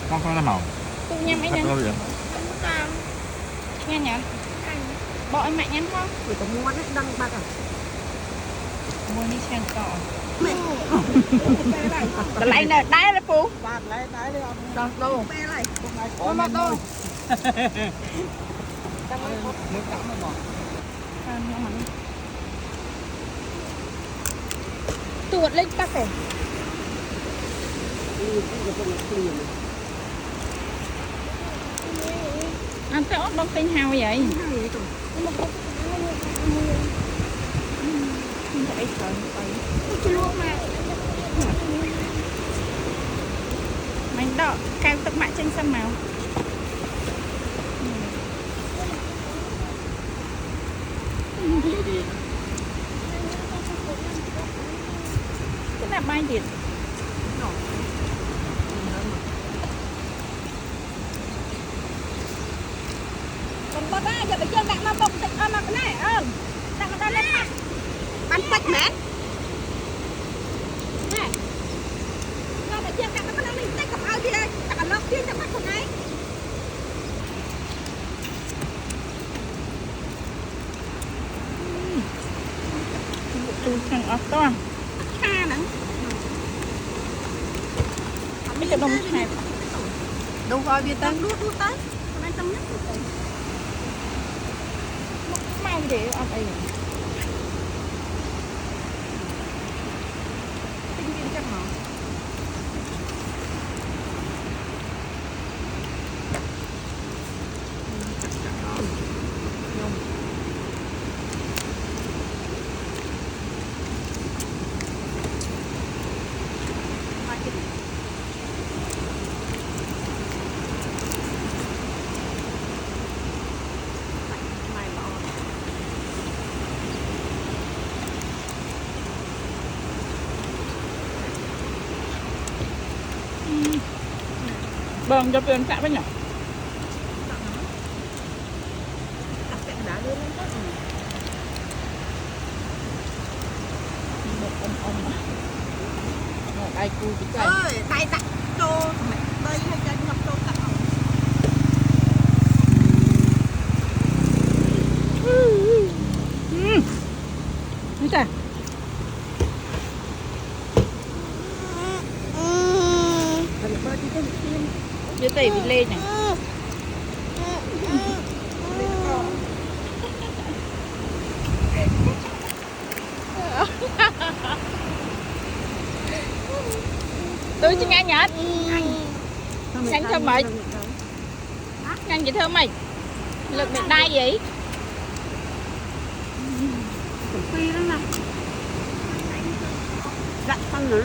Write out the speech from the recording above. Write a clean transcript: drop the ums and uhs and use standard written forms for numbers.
Con nó màu. Tụi nhâm ấy nè. Nghe nhở? Bỏ em mạnh em không? Người ta mua đấy đăng bạc à? Mua đi xem cỏ. Lại nè, đáy là phú. Bạc lấy đáy đi ông. Đâu, đâu. Ôi mà đâu. Nước cắm nó bọt. Tuột lên tắc rồi. Anh tới ốc đông tinh hào vậy? Mình đọ cao tốc mãi trên sân màu. Cái là bay điện. Còn bớt ra, giờ phải chân đặt mà bông tịch mà cái này đặt mà ta lên mặt. Bắn tịch mẹ. Nè. Giờ phải chân đặt mà nó lên tịch cầm ao đi đây. Đặt lọc tiên cho mắt con này. Tôi thằng ốc to. Kha nè. Mấy cái đông hẹp. Đâu coi bia tân đút tới. Còn anh tâm nhất rồi. Mau để ốc ấy. Tinh viên chắc hả? Bơm cho bên xã với nhỏ. Một ông một ai cui chỉ cây. Ơi, tay tặng trô mẹ đây hay chân ngập trô tặng. Thấy chưa? Đưa tay bị lên này. Tôi chỉ nghe nhật. Nhanh thơm mày. Nhanh vậy thơm mày. Lực bị đai vậy? Phi đó nè. Đặt phân nữa.